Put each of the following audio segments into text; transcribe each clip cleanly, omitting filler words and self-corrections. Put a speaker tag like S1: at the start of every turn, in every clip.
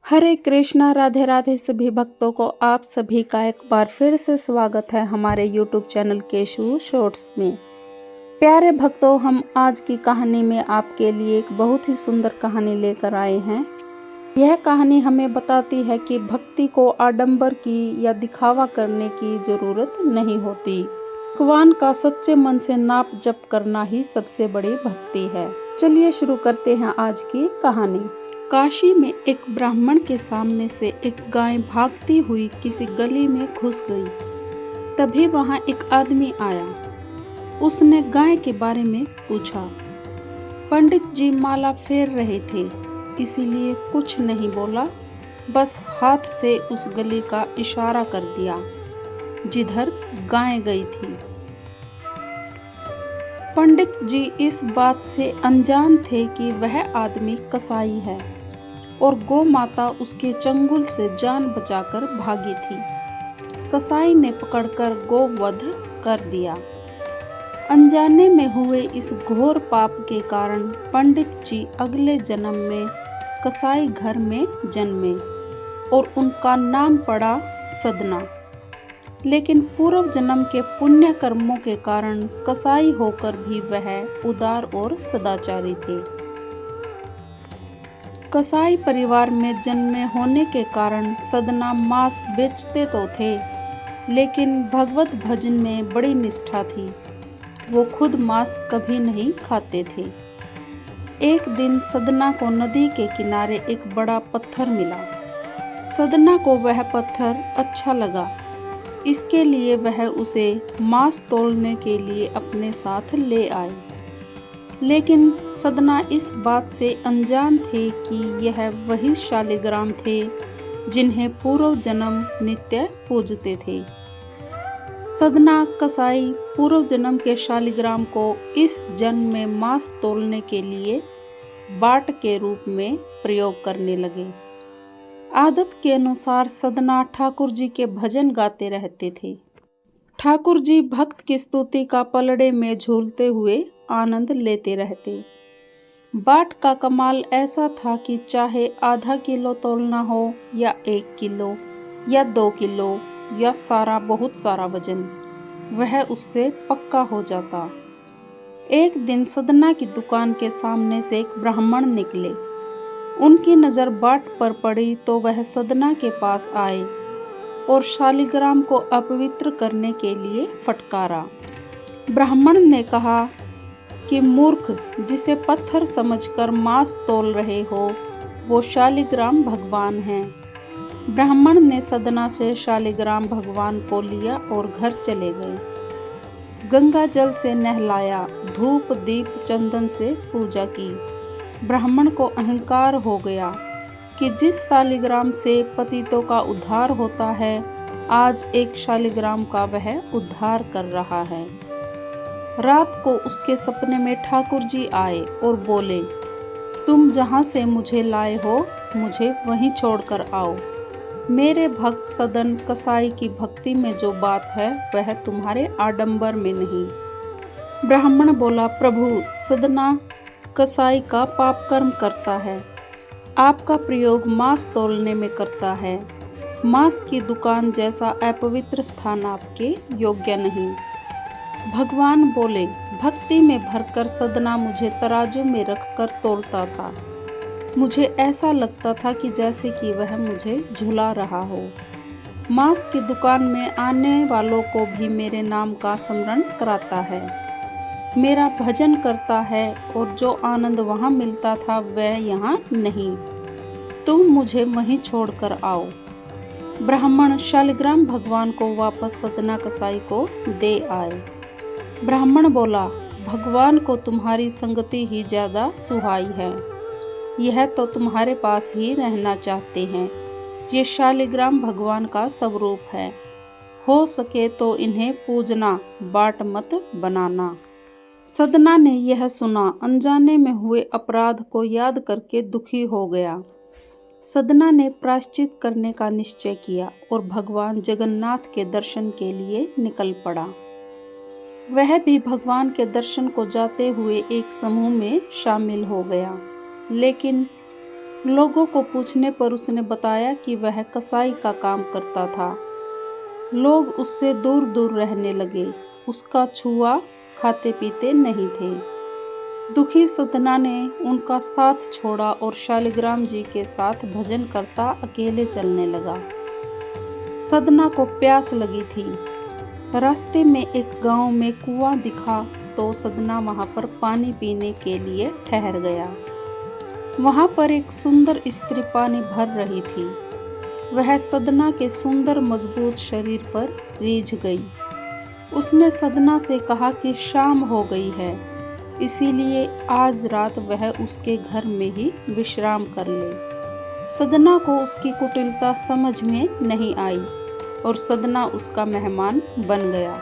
S1: हरे कृष्णा, राधे राधे सभी भक्तों को आप सभी का एक बार फिर से स्वागत है हमारे YouTube चैनल केशू शॉर्ट्स में। प्यारे भक्तों, हम आज की कहानी में आपके लिए एक बहुत ही सुंदर कहानी लेकर आए हैं। यह कहानी हमें बताती है कि भक्ति को आडंबर की या दिखावा करने की जरूरत नहीं होती। भगवान का सच्चे मन से नाप जप करना ही सबसे बड़ी भक्ति है। चलिए शुरू करते हैं आज की कहानी। काशी में एक ब्राह्मण के सामने से एक गाय भागती हुई किसी गली में घुस गई। तभी वहां एक आदमी आया। उसने गाय के बारे में पूछा। पंडित जी माला फेर रहे थे, इसीलिए कुछ नहीं बोला, बस हाथ से उस गली का इशारा कर दिया जिधर गाय गई थी। पंडित जी इस बात से अनजान थे कि वह आदमी कसाई है और गौ माता उसके चंगुल से जान बचाकर भागी थी। कसाई ने पकड़कर गोवध कर दिया। अनजाने में हुए इस घोर पाप के कारण पंडित जी अगले जन्म में कसाई घर में जन्मे और उनका नाम पड़ा सदना। लेकिन पूर्व जन्म के पुण्य कर्मों के कारण कसाई होकर भी वह उदार और सदाचारी थे। कसाई परिवार में जन्मे होने के कारण सदना मांस बेचते तो थे, लेकिन भगवत भजन में बड़ी निष्ठा थी। वो खुद मांस कभी नहीं खाते थे। एक दिन सदना को नदी के किनारे एक बड़ा पत्थर मिला। सदना को वह पत्थर अच्छा लगा, इसके लिए वह उसे मांस तोलने के लिए अपने साथ ले आए। लेकिन सदना इस बात से अनजान थे कि यह वही शालिग्राम थे जिन्हें पूर्व जन्म नित्य पूजते थे। सदना कसाई पूर्व जन्म के शालिग्राम को इस जन्म में मांस तोलने के लिए बाट के रूप में प्रयोग करने लगे। आदत के अनुसार सदना ठाकुर जी के भजन गाते रहते थे। ठाकुर जी भक्त की स्तुति का पलड़े में झूलते हुए आनंद लेते रहते। बाट का कमाल ऐसा था कि चाहे आधा किलो तोलना हो या 1 किलो या 2 किलो या सारा बहुत सारा वजन, वह उससे पक्का हो जाता। एक दिन सदना की दुकान के सामने से एक ब्राह्मण निकले। उनकी नज़र बाट पर पड़ी तो वह सदना के पास आए और शालिग्राम को अपवित्र करने के लिए फटकारा। ब्राह्मण ने कहा कि मूर्ख, जिसे पत्थर समझकर मांस तोल रहे हो, वो शालिग्राम भगवान हैं। ब्राह्मण ने सदना से शालिग्राम भगवान को लिया और घर चले गए। गंगा जल से नहलाया, धूप दीप चंदन से पूजा की। ब्राह्मण को अहंकार हो गया कि जिस शालिग्राम से पतितों का उद्धार होता है, आज एक शालिग्राम का वह उद्धार कर रहा है। रात को उसके सपने में ठाकुर जी आए और बोले, तुम जहाँ से मुझे लाए हो, मुझे वहीं छोड़कर आओ। मेरे भक्त सदन कसाई की भक्ति में जो बात है, वह तुम्हारे आडंबर में नहीं। ब्राह्मण बोला, प्रभु, सदना कसाई का पाप कर्म करता है, आपका प्रयोग मांस तोलने में करता है। मांस की दुकान जैसा अपवित्र स्थान आपके योग्य नहीं। भगवान बोले, भक्ति में भरकर सदना मुझे तराजू में रखकर तोलता था। मुझे ऐसा लगता था कि जैसे कि वह मुझे झुला रहा हो। मांस की दुकान में आने वालों को भी मेरे नाम का स्मरण कराता है, मेरा भजन करता है, और जो आनंद वहाँ मिलता था वह यहाँ नहीं। तुम मुझे वहीं छोड़कर आओ। ब्राह्मण शालिग्राम भगवान को वापस सदना कसाई को दे आए। ब्राह्मण बोला, भगवान को तुम्हारी संगति ही ज्यादा सुहाई है। यह तो तुम्हारे पास ही रहना चाहते हैं। ये शालिग्राम भगवान का स्वरूप है। हो सके तो इन्हें पूजना, बाट मत बनाना। सदना ने यह सुना, अनजाने में हुए अपराध को याद करके दुखी हो गया। सदना ने प्रायश्चित करने का निश्चय किया और भगवान जगन्नाथ के दर्शन के लिए निकल पड़ा। वह भी भगवान के दर्शन को जाते हुए एक समूह में शामिल हो गया। लेकिन लोगों को पूछने पर उसने बताया कि वह कसाई का काम करता था। लोग उससे दूर दूर रहने लगे, उसका छुआ खाते पीते नहीं थे। दुखी सदना ने उनका साथ छोड़ा और शालिग्राम जी के साथ भजन करता अकेले चलने लगा। सदना को प्यास लगी थी। रास्ते में एक गांव में कुआं दिखा तो सदना वहां पर पानी पीने के लिए ठहर गया। वहां पर एक सुंदर स्त्री पानी भर रही थी। वह सदना के सुंदर मजबूत शरीर पर रीझ गई। उसने सदना से कहा कि शाम हो गई है, इसीलिए आज रात वह उसके घर में ही विश्राम कर ले। सदना को उसकी कुटिलता समझ में नहीं आई और सदना उसका मेहमान बन गया।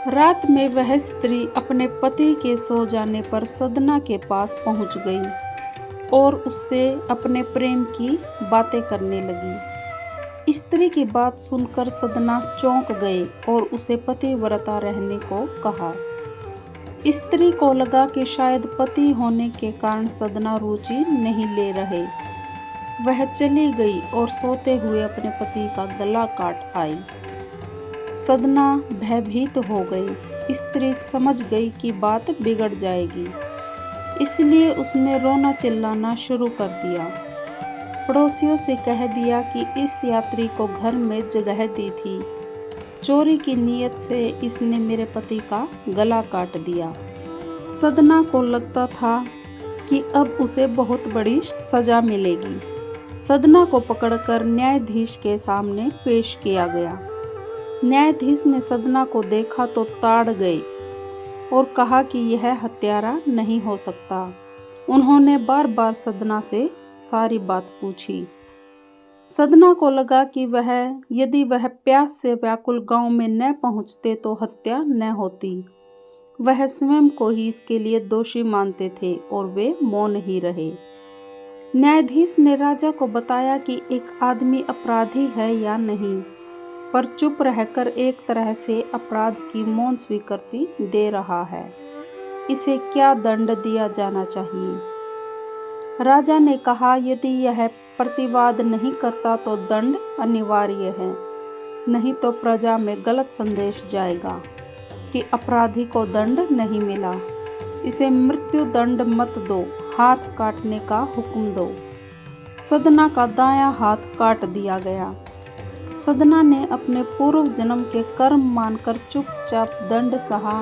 S1: रात में वह स्त्री अपने पति के सो जाने पर सदना के पास पहुंच गई और उससे अपने प्रेम की बातें करने लगी। स्त्री की बात सुनकर सदना चौंक गए और उसे पतिव्रता रहने को कहा। स्त्री को लगा कि शायद पति होने के कारण सदना रुचि नहीं ले रहे। वह चली गई और सोते हुए अपने पति का गला काट आई। सदना भयभीत हो गई। स्त्री समझ गई कि बात बिगड़ जाएगी, इसलिए उसने रोना चिल्लाना शुरू कर दिया। पड़ोसियों से कह दिया कि इस यात्री को घर में जगह दी थी, चोरी की नीयत से इसने मेरे पति का गला काट दिया। सदना को लगता था कि अब उसे बहुत बड़ी सजा मिलेगी। सदना को पकड़कर न्यायाधीश के सामने पेश किया गया। न्यायाधीश ने सदना को देखा तो ताड़ गए और कहा कि यह हत्यारा नहीं हो सकता। उन्होंने बार बार सदना से सारी बात पूछी। सदना को लगा कि यदि वह प्यास से व्याकुल गांव में न पहुंचते तो हत्या न होती। वह स्वयं को ही इसके लिए दोषी मानते थे और वे मौन ही रहे। न्यायाधीश ने राजा को बताया कि एक आदमी अपराधी है या नहीं, पर चुप रहकर एक तरह से अपराध की मौन स्वीकृति दे रहा है। इसे क्या दंड दिया जाना चाहिए? राजा ने कहा, यदि यह प्रतिवाद नहीं करता तो दंड अनिवार्य है, नहीं तो प्रजा में गलत संदेश जाएगा कि अपराधी को दंड नहीं मिला। इसे मृत्यु दंड मत दो, हाथ काटने का हुक्म दो। सदना का दायां हाथ काट दिया गया। सदना ने अपने पूर्व जन्म के कर्म मानकर चुपचाप दंड सहा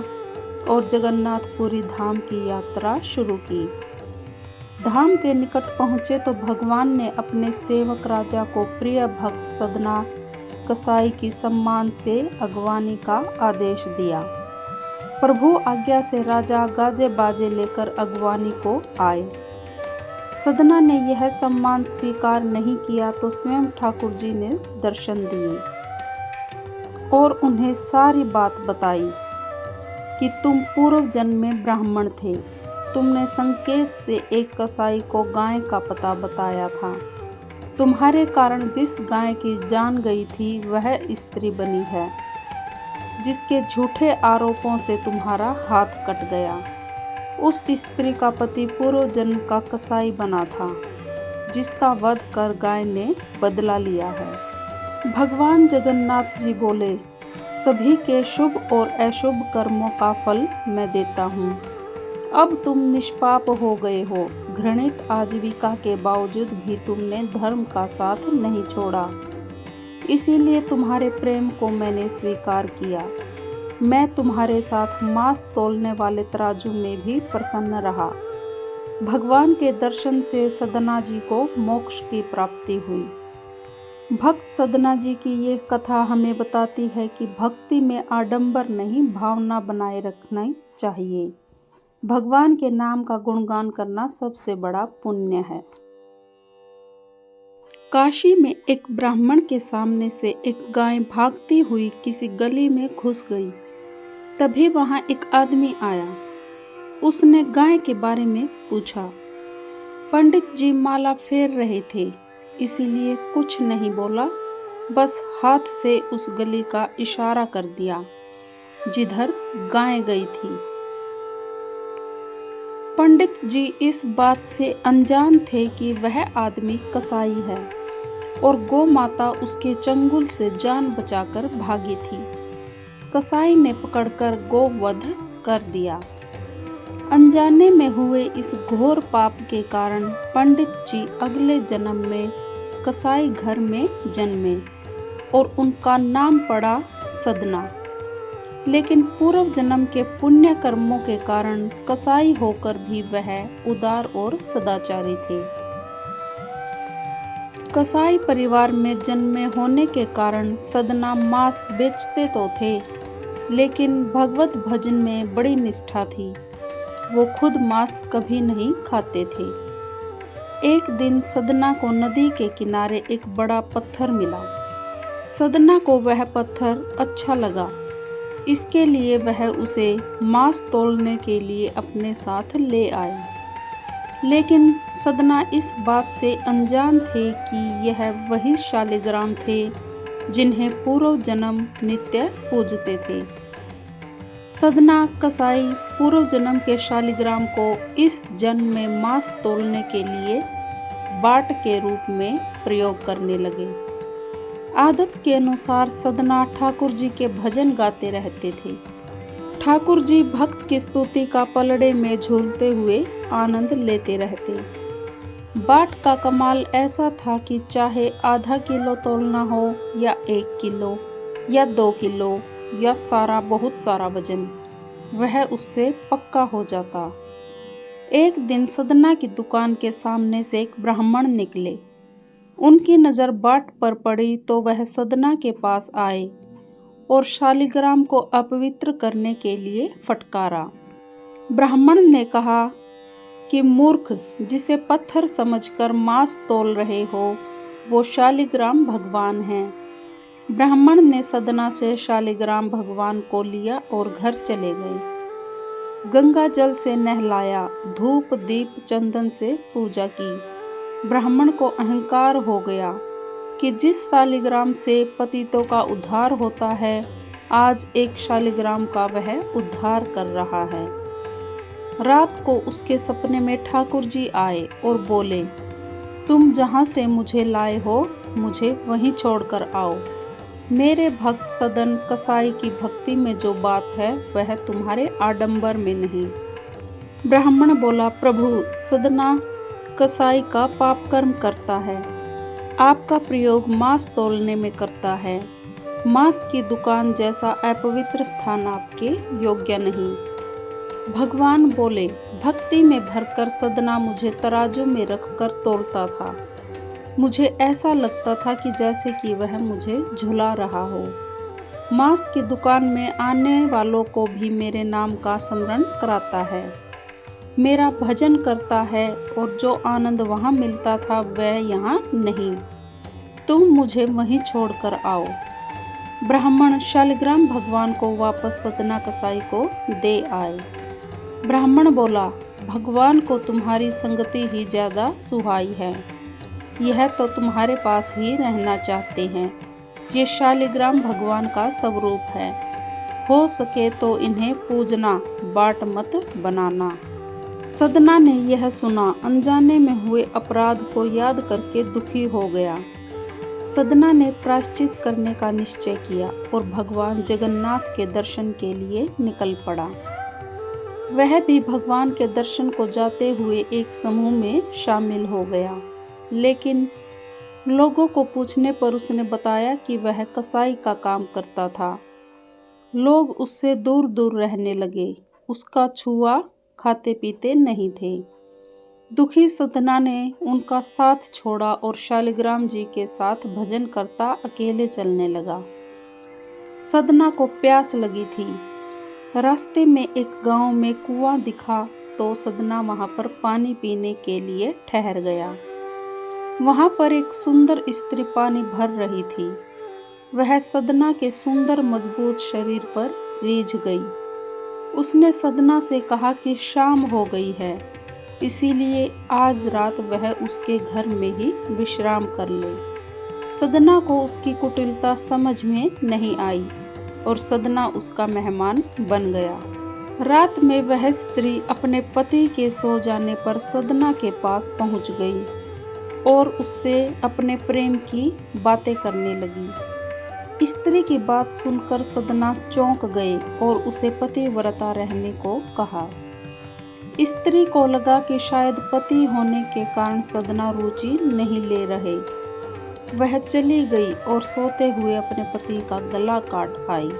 S1: और जगन्नाथपुरी धाम की यात्रा शुरू की। धाम के निकट पहुंचे तो भगवान ने अपने सेवक राजा को प्रिय भक्त सदना कसाई की सम्मान से अगवानी का आदेश दिया। प्रभु आज्ञा से राजा गाजे बाजे लेकर अगवानी को आए। सदना ने यह सम्मान स्वीकार नहीं किया तो स्वयं ठाकुर जी ने दर्शन दिए और उन्हें सारी बात बताई कि तुम पूर्व जन्म में ब्राह्मण थे। तुमने संकेत से एक कसाई को गाय का पता बताया था। तुम्हारे कारण जिस गाय की जान गई थी वह स्त्री बनी है, जिसके झूठे आरोपों से तुम्हारा हाथ कट गया। उस स्त्री का पति पूर्व जन्म का कसाई बना था, जिसका वध कर गाय ने बदला लिया है। भगवान जगन्नाथ जी बोले, सभी के शुभ और अशुभ कर्मों का फल मैं देता हूँ। अब तुम निष्पाप हो गए हो। घृणित आजीविका के बावजूद भी तुमने धर्म का साथ नहीं छोड़ा, इसीलिए तुम्हारे प्रेम को मैंने स्वीकार किया। मैं तुम्हारे साथ मांस तौलने वाले तराजू में भी प्रसन्न रहा। भगवान के दर्शन से सदना जी को मोक्ष की प्राप्ति हुई। भक्त सदना जी की ये कथा हमें बताती है कि भक्ति में आडंबर नहीं, भावना बनाए रखना चाहिए। भगवान के नाम का गुणगान करना सबसे बड़ा पुण्य है। काशी में एक ब्राह्मण के सामने से एक गाय भागती हुई किसी गली में घुस गई। तभी वहां एक आदमी आया। उसने गाय के बारे में पूछा। पंडित जी माला फेर रहे थे, इसीलिए कुछ नहीं बोला, बस हाथ से उस गली का इशारा कर दिया जिधर गाय गई थी। पंडित जी इस बात से अनजान थे कि वह आदमी कसाई है और गौ माता उसके चंगुल से जान बचाकर भागी थी। कसाई ने पकड़कर गौ वध कर दिया। अनजाने में हुए इस घोर पाप के कारण पंडित जी अगले जन्म में कसाई घर में जन्मे और उनका नाम पड़ा सदना। लेकिन पूर्व जन्म के पुण्य कर्मों के कारण कसाई होकर भी वह उदार और सदाचारी थे। कसाई परिवार में जन्मे होने के कारण सदना मांस बेचते तो थे, लेकिन भगवत भजन में बड़ी निष्ठा थी। वो खुद मांस कभी नहीं खाते थे। एक दिन सदना को नदी के किनारे एक बड़ा पत्थर मिला। सदना को वह पत्थर अच्छा लगा, इसके लिए वह उसे मांस तोलने के लिए अपने साथ ले आए। लेकिन सदना इस बात से अनजान थे कि यह वही शालिग्राम थे जिन्हें पूर्व जन्म नित्य पूजते थे। सदना कसाई पूर्व जन्म के शालिग्राम को इस जन्म में मांस तोलने के लिए बाट के रूप में प्रयोग करने लगे। आदत के अनुसार सदना ठाकुर जी के भजन गाते रहते थे। ठाकुर जी भक्त की स्तुति का पलड़े में झूलते हुए आनंद लेते रहते। बाट का कमाल ऐसा था कि चाहे आधा किलो तोलना हो या 1 किलो या 2 किलो या सारा बहुत सारा वजन, वह उससे पक्का हो जाता। एक दिन सदना की दुकान के सामने से एक ब्राह्मण निकले। उनकी नज़र बाट पर पड़ी तो वह सदना के पास आए और शालिग्राम को अपवित्र करने के लिए फटकारा। ब्राह्मण ने कहा कि मूर्ख, जिसे पत्थर समझकर मांस तोल रहे हो, वो शालिग्राम भगवान हैं। ब्राह्मण ने सदना से शालिग्राम भगवान को लिया और घर चले गए। गंगा जल से नहलाया, धूप दीप चंदन से पूजा की। ब्राह्मण को अहंकार हो गया कि जिस शालिग्राम से पतितों का उद्धार होता है, आज एक शालिग्राम का वह उद्धार कर रहा है। रात को उसके सपने में ठाकुर जी आए और बोले, तुम जहाँ से मुझे लाए हो, मुझे वहीं छोड़कर आओ। मेरे भक्त सदन कसाई की भक्ति में जो बात है, वह तुम्हारे आडंबर में नहीं। ब्राह्मण बोला, प्रभु, सदना कसाई का पाप कर्म करता है। आपका प्रयोग मांस तोलने में करता है। मांस की दुकान जैसा अपवित्र स्थान आपके योग्य नहीं। भगवान बोले, भक्ति में भरकर सदना मुझे तराजू में रखकर तोलता था। मुझे ऐसा लगता था कि जैसे कि वह मुझे झुला रहा हो। मांस की दुकान में आने वालों को भी मेरे नाम का स्मरण कराता है, मेरा भजन करता है, और जो आनंद वहाँ मिलता था वह यहाँ नहीं। तुम मुझे वहीं छोड़कर आओ। ब्राह्मण शालिग्राम भगवान को वापस सदना कसाई को दे आए। ब्राह्मण बोला, भगवान को तुम्हारी संगति ही ज़्यादा सुहाई है। यह तो तुम्हारे पास ही रहना चाहते हैं। ये शालिग्राम भगवान का स्वरूप है। हो सके तो इन्हें पूजना, बाट मत बनाना। सदना ने यह सुना, अनजाने में हुए अपराध को याद करके दुखी हो गया। सदना ने प्रायश्चित करने का निश्चय किया और भगवान जगन्नाथ के दर्शन के लिए निकल पड़ा। वह भी भगवान के दर्शन को जाते हुए एक समूह में शामिल हो गया। लेकिन लोगों को पूछने पर उसने बताया कि वह कसाई का काम करता था। लोग उससे दूर दूर रहने लगे, उसका छुआ खाते पीते नहीं थे। दुखी सदना ने उनका साथ छोड़ा और शालिग्राम जी के साथ भजन करता अकेले चलने लगा। सदना को प्यास लगी थी। रास्ते में एक गांव में कुआं दिखा तो सदना वहां पर पानी पीने के लिए ठहर गया। वहां पर एक सुंदर स्त्री पानी भर रही थी। वह सदना के सुंदर मजबूत शरीर पर रीझ गई। उसने सदना से कहा कि शाम हो गई है, इसीलिए आज रात वह उसके घर में ही विश्राम कर ले। सदना को उसकी कुटिलता समझ में नहीं आई और सदना उसका मेहमान बन गया। रात में वह स्त्री अपने पति के सो जाने पर सदना के पास पहुंच गई और उससे अपने प्रेम की बातें करने लगी। स्त्री की बात सुनकर सदना चौंक गए और उसे पतिव्रता रहने को कहा। स्त्री को लगा कि शायद पति होने के कारण सदना रुचि नहीं ले रहे। वह चली गई और सोते हुए अपने पति का गला काट आई।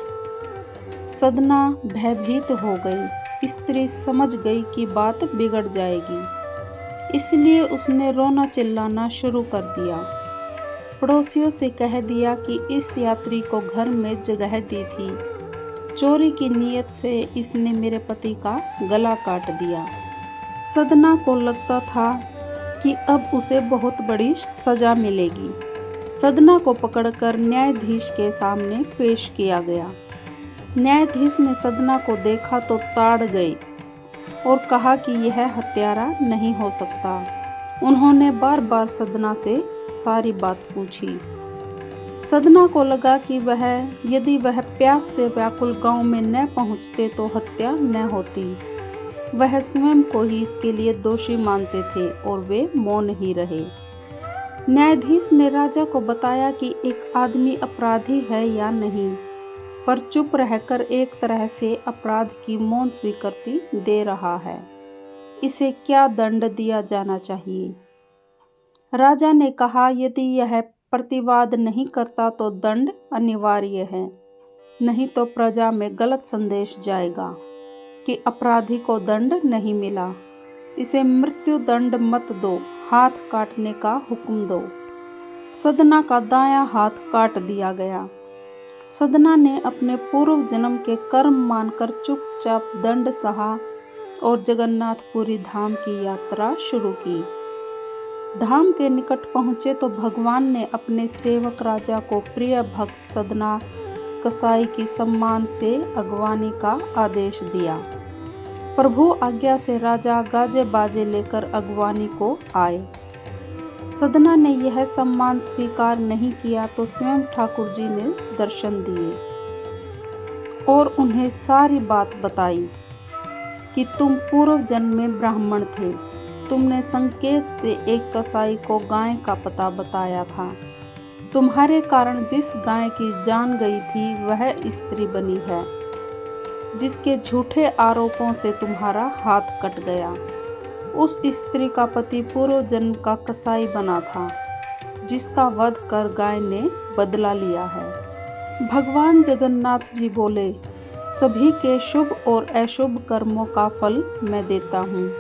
S1: सदना भयभीत हो गई। स्त्री समझ गई कि बात बिगड़ जाएगी, इसलिए उसने रोना चिल्लाना शुरू कर दिया। पड़ोसियों से कह दिया कि इस यात्री को घर में जगह दी थी, चोरी की नीयत से इसने मेरे पति का गला काट दिया। सदना को लगता था कि अब उसे बहुत बड़ी सजा मिलेगी। सदना को पकड़कर न्यायाधीश के सामने पेश किया गया। न्यायाधीश ने सदना को देखा तो ताड़ गए और कहा कि यह हत्यारा नहीं हो सकता। उन्होंने बार बार सदना से सारी बात पूछी। सदना को लगा कि यदि वह प्यास से व्याकुल गांव में न पहुंचते तो हत्या न होती। वह स्वयं को ही इसके लिए दोषी मानते थे और वे मौन ही रहे। न्यायाधीश ने राजा को बताया कि एक आदमी अपराधी है या नहीं, पर चुप रहकर एक तरह से अपराध की मौन स्वीकृति दे रहा है। इसे क्या दंड दिया जाना चाहिए? राजा ने कहा, यदि यह प्रतिवाद नहीं करता तो दंड अनिवार्य है, नहीं तो प्रजा में गलत संदेश जाएगा कि अपराधी को दंड नहीं मिला। इसे मृत्यु दंड मत दो, हाथ काटने का हुक्म दो। सदना का दायां हाथ काट दिया गया। सदना ने अपने पूर्व जन्म के कर्म मानकर चुपचाप दंड सहा और जगन्नाथपुरी धाम की यात्रा शुरू की। धाम के निकट पहुँचे तो भगवान ने अपने सेवक राजा को प्रिय भक्त सदना कसाई की सम्मान से अगवानी का आदेश दिया। प्रभु आज्ञा से राजा गाजे बाजे लेकर अगवानी को आए। सदना ने यह सम्मान स्वीकार नहीं किया तो स्वयं ठाकुर जी ने दर्शन दिए और उन्हें सारी बात बताई कि तुम पूर्व जन्म में ब्राह्मण थे। तुमने संकेत से एक कसाई को गाय का पता बताया था। तुम्हारे कारण जिस गाय की जान गई थी वह स्त्री बनी है, जिसके झूठे आरोपों से तुम्हारा हाथ कट गया। उस स्त्री का पति पूर्व जन्म का कसाई बना था, जिसका वध कर गाय ने बदला लिया है। भगवान जगन्नाथ जी बोले, सभी के शुभ और अशुभ कर्मों का फल मैं देता हूँ।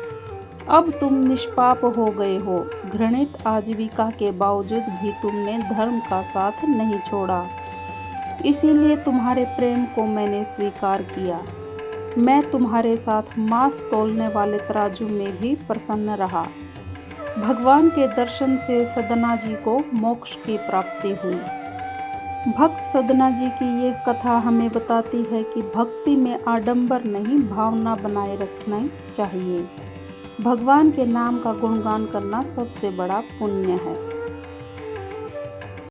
S1: अब तुम निष्पाप हो गए हो। घृणित आजीविका के बावजूद भी तुमने धर्म का साथ नहीं छोड़ा, इसीलिए तुम्हारे प्रेम को मैंने स्वीकार किया। मैं तुम्हारे साथ मांस तौलने वाले तराजू में भी प्रसन्न रहा। भगवान के दर्शन से सदना जी को मोक्ष की प्राप्ति हुई। भक्त सदना जी की ये कथा हमें बताती है कि भक्ति में आडंबर नहीं, भावना बनाए रखना चाहिए। भगवान के नाम का गुणगान करना सबसे बड़ा पुण्य है।